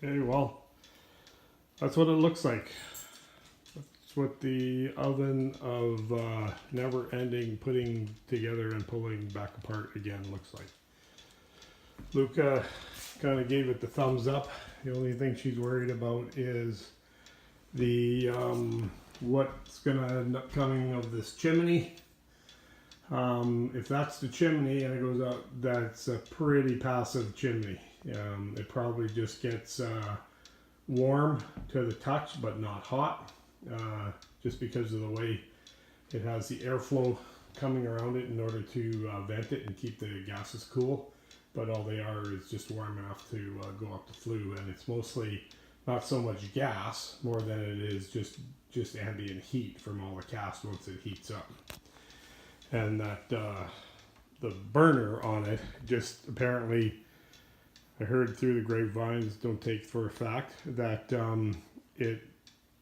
Okay, well, that's what it looks like. That's what the oven of never-ending putting together and pulling back apart again looks like. Luca kind of gave it the thumbs up. The only thing she's worried about is the what's going to end up coming of this chimney. If that's the chimney and it goes out, that's a pretty passive chimney. It probably just gets warm to the touch, but not hot, just because of the way it has the airflow coming around it in order to vent it and keep the gases cool. But all they are is just warm enough to go up the flue, and it's mostly not so much gas more than it is just ambient heat from all the cast once it heats up. And that the burner on it just apparently, I heard through the grapevines, don't take for a fact, that it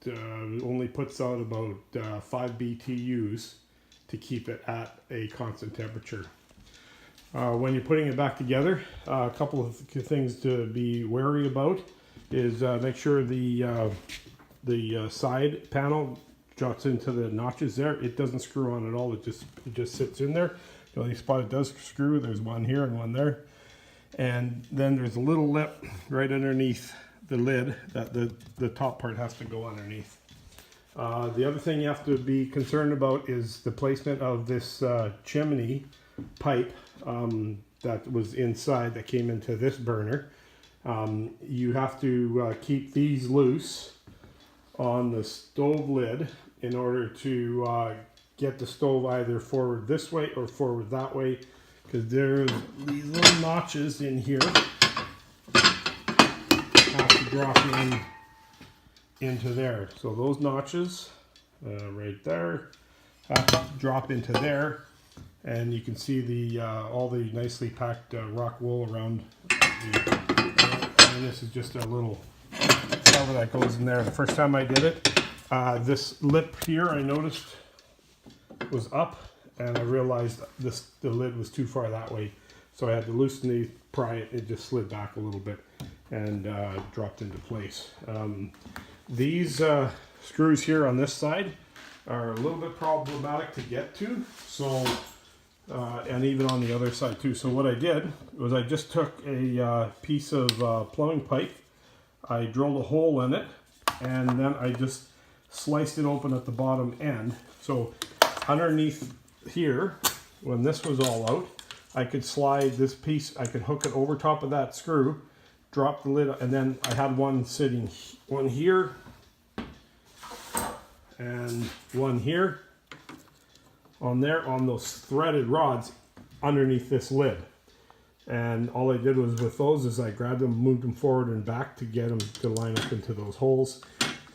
only puts out about 5 BTUs to keep it at a constant temperature. When you're putting it back together, a couple of things to be wary about is make sure the side panel drops into the notches there. It doesn't screw on at all. It just sits in there. The only spot it does screw, there's one here and one there. And then there's a little lip right underneath the lid that the top part has to go underneath. The other thing you have to be concerned about is the placement of this chimney pipe that was inside that came into this burner. You have to keep these loose on the stove lid in order to get the stove either forward this way or forward that way, because there's these little notches in here have to drop into there. So those notches right there have to drop into there, and you can see the all the nicely packed rock wool around and this is just a little cover that goes in there. The first time I did it, this lip here I noticed was up, and I realized the lid was too far that way, so I had to loosen the pry it. It just slid back a little bit and dropped into place. These screws here on this side are a little bit problematic to get to, so and even on the other side too. So what I did was I just took a piece of plumbing pipe, I drilled a hole in it, and then I just sliced it open at the bottom end. So underneath here, when this was all out, I could slide this piece, I could hook it over top of that screw, drop the lid, and then I had one sitting, one here, and one here, on there, on those threaded rods underneath this lid. And all I did was with those is I grabbed them, moved them forward and back to get them to line up into those holes,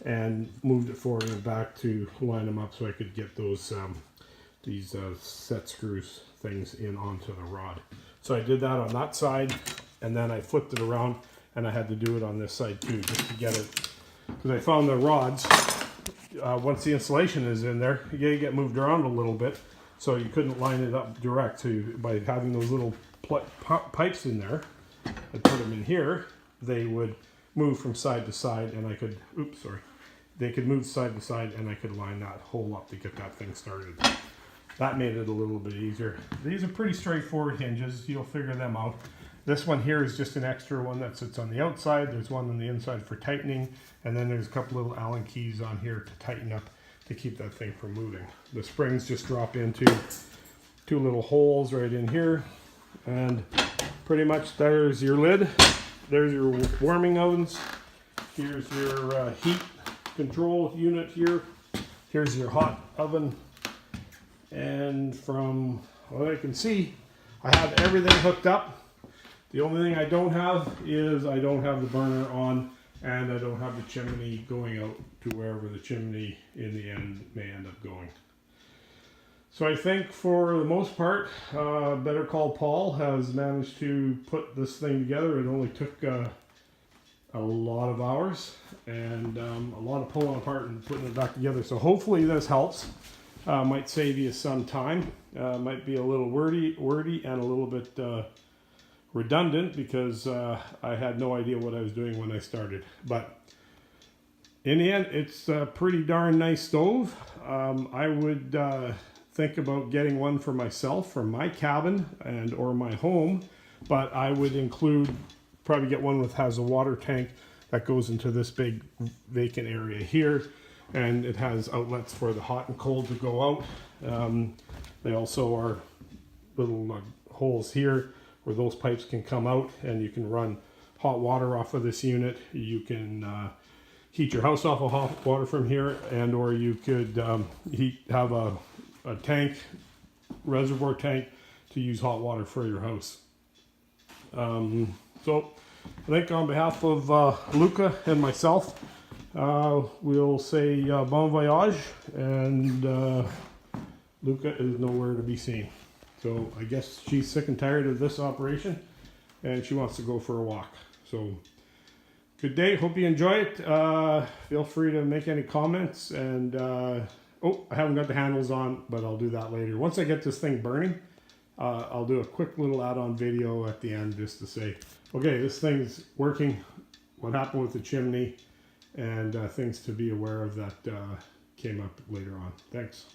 and moved it forward and back to line them up so I could get those these set screws things in onto the rod. So I did that on that side, and then I flipped it around, and I had to do it on this side too, just to get it, because I found the rods, once the insulation is in there, you gotta get moved around a little bit, so you couldn't line it up direct. So by having those little pipes in there, I put them in here, they would move from side to side, and I could, oops, sorry, they could move side to side, and I could line that hole up to get that thing started. That made it a little bit easier. These are pretty straightforward hinges. You'll figure them out. This one here is just an extra one that sits on the outside. There's one on the inside for tightening, and then there's a couple little Allen keys on here to tighten up to keep that thing from moving. The springs just drop into two little holes right in here, and pretty much there's your lid. There's your warming ovens. Here's your heat control unit here. Here's your hot oven. And from what I can see, I have everything hooked up. The only thing I don't have is I don't have the burner on, and I don't have the chimney going out to wherever the chimney in the end may end up going. So I think for the most part, Better Call Paul has managed to put this thing together. It only took a lot of hours and a lot of pulling apart and putting it back together. So hopefully this helps. Might save you some time. Might be a little wordy and a little bit redundant because I had no idea what I was doing when I started. But in the end, it's a pretty darn nice stove. I would think about getting one for myself for my cabin and or my home, but I would probably get one has a water tank that goes into this big vacant area here, and it has outlets for the hot and cold to go out. They also are little holes here where those pipes can come out, and you can run hot water off of this unit. You can heat your house off of hot water from here, and or you could have a tank, reservoir tank, to use hot water for your house. So I think on behalf of Luca and myself, we'll say bon voyage, and Luca is nowhere to be seen. So I guess she's sick and tired of this operation, and she wants to go for a walk. So good day. Hope you enjoy it. Feel free to make any comments. And oh, I haven't got the handles on, but I'll do that later. Once I get this thing burning, I'll do a quick little add-on video at the end just to say, okay, this thing's working, what happened with the chimney, and things to be aware of that came up later on. Thanks.